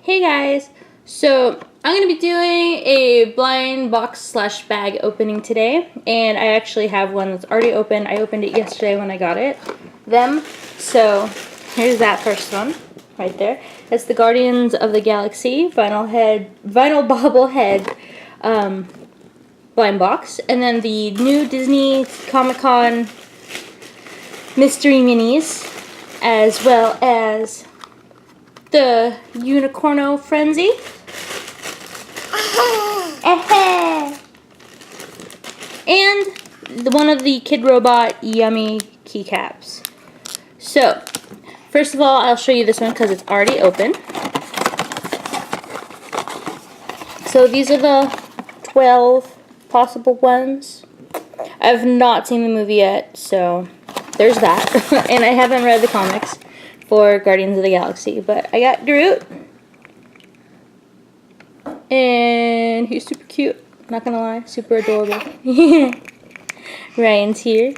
Hey guys, so I'm going to be doing a blind box slash bag opening today, and I actually have one that's already open. I opened it yesterday when I got them. So here's that first one right there. It's the Guardians of the Galaxy vinyl bobblehead blind box, and then the new Disney Comic-Con mystery minis, as well as the UnicornO Frenzy. And one of the Kid Robot Yummy keycaps. So, first of all, I'll show you this one because it's already open. So these are the 12 possible ones. I've not seen the movie yet, so there's that. And I haven't read the comics for Guardians of the Galaxy, but I got Groot, and he's super cute, not gonna lie, super adorable. Ryan's here,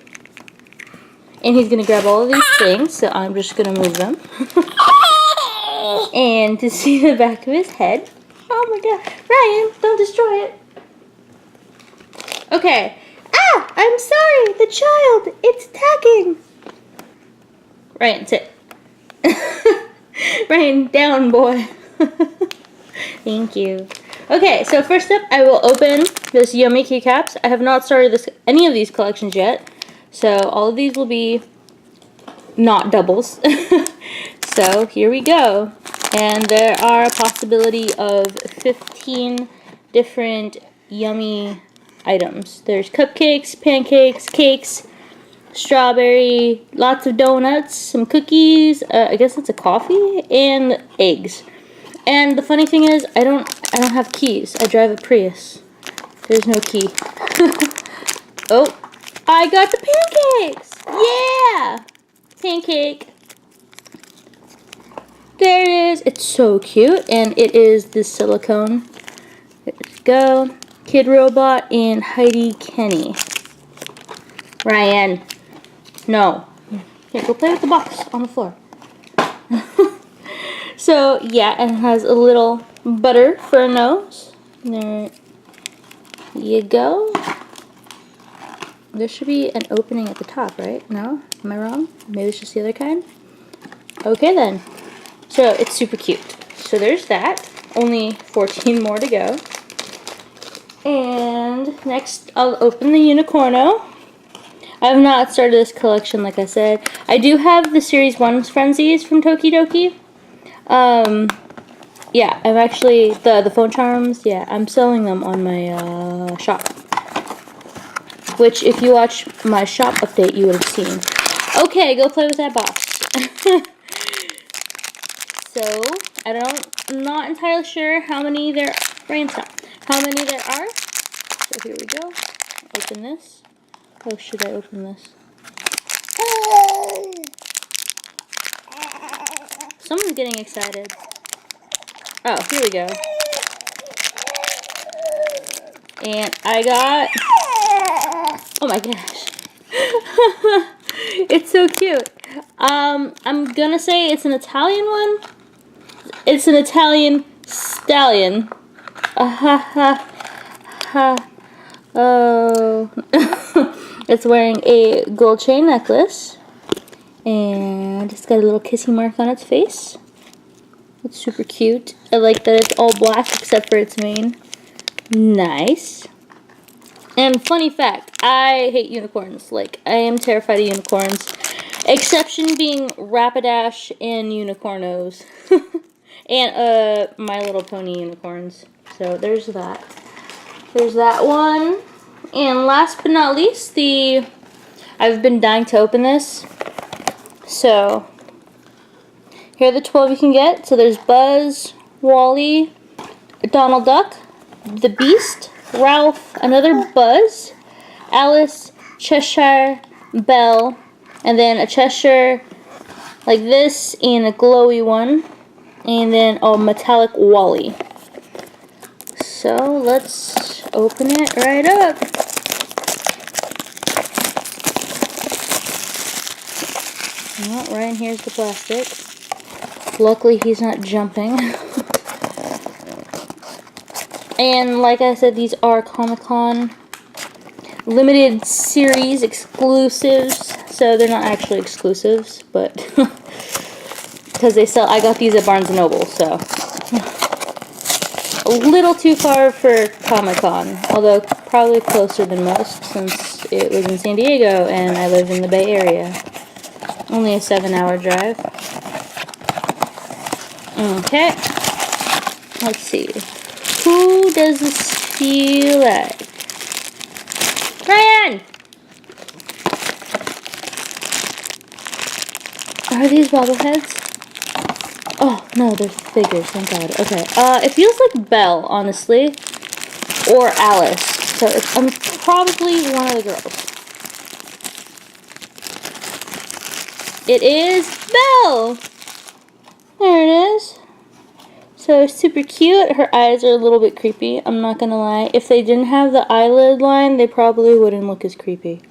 and he's gonna grab all of these things, so I'm just gonna move them. And to see the back of his head, oh my god, Ryan, don't destroy it. Okay, I'm sorry, the child, it's attacking. Ryan, sit. Ryan, down, boy. Thank you. Okay, so first up, I will open this Yummy keycaps. I have not started any of these collections yet, so all of these will be not doubles. So here we go. And there are a possibility of 15 different yummy items. There's cupcakes, pancakes, cakes, strawberry, lots of donuts, some cookies, I guess it's a coffee, and eggs. And the funny thing is, I don't have keys. I drive a Prius. There's no key. Oh, I got the pancakes! Yeah! Pancake. There it is. It's so cute, and it is the silicone. There we go. Kid Robot and Heidi Kenny. Ryan. No. Here, go play with the box on the floor. So, yeah, and it has a little butter for a nose. There you go. There should be an opening at the top, right? No? Am I wrong? Maybe it's just the other kind? Okay, then. So, it's super cute. So, there's that. Only 14 more to go. And next, I'll open the UnicornO. I have not started this collection, like I said. I do have the Series 1 Frenzies from Tokidoki. Yeah, I've actually, the phone charms, yeah, I'm selling them on my shop. Which, if you watch my shop update, you would have seen. Okay, go play with that box. So, I'm not entirely sure how many there are. Rain stop. How many there are. So here we go. Open this. Oh, should I open this? Someone's getting excited. Oh, here we go. And I got... Oh my gosh. It's so cute. I'm gonna say it's an Italian one. It's an Italian stallion. Oh. It's wearing a gold chain necklace, and it's got a little kissy mark on its face. It's super cute. I like that it's all black except for its mane. Nice. And funny fact, I hate unicorns. Like, I am terrified of unicorns. Exception being Rapidash and UnicornOs. And My Little Pony unicorns. So there's that. There's that one. And last but not least, I've been dying to open this. So, here are the 12 you can get. So there's Buzz, Wally, Donald Duck, the Beast, Ralph, another Buzz, Alice, Cheshire, Belle, and then a Cheshire like this, and a glowy one, and then a metallic Wally. So let's open it right up. Well, right in here's the plastic. Luckily he's not jumping. And like I said, these are Comic-Con limited series exclusives. So they're not actually exclusives, but because they sell, I got these at Barnes & Noble, so a little too far for Comic-Con, although probably closer than most since it was in San Diego and I live in the Bay Area. Only a 7-hour drive. Okay. Let's see. Who does this feel like? Ryan! Are these bobbleheads? Oh, no, they're figures, thank God. Okay, it feels like Belle, honestly. Or Alice. So I'm probably one of the girls. It is Belle! There it is. So super cute. Her eyes are a little bit creepy, I'm not gonna lie. If they didn't have the eyelid line, they probably wouldn't look as creepy.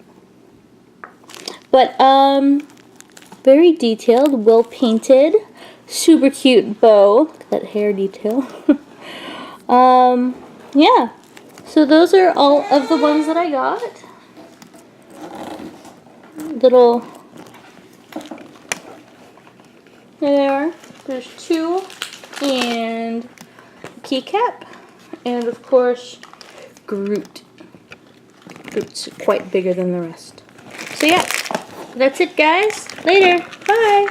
But, very detailed, well painted. Super cute bow. Look at that hair detail. Yeah. So those are all of the ones that I got. Little... There they are. There's 2 and keycap. And of course, Groot. Groot's quite bigger than the rest. So yeah, that's it guys. Later. Bye.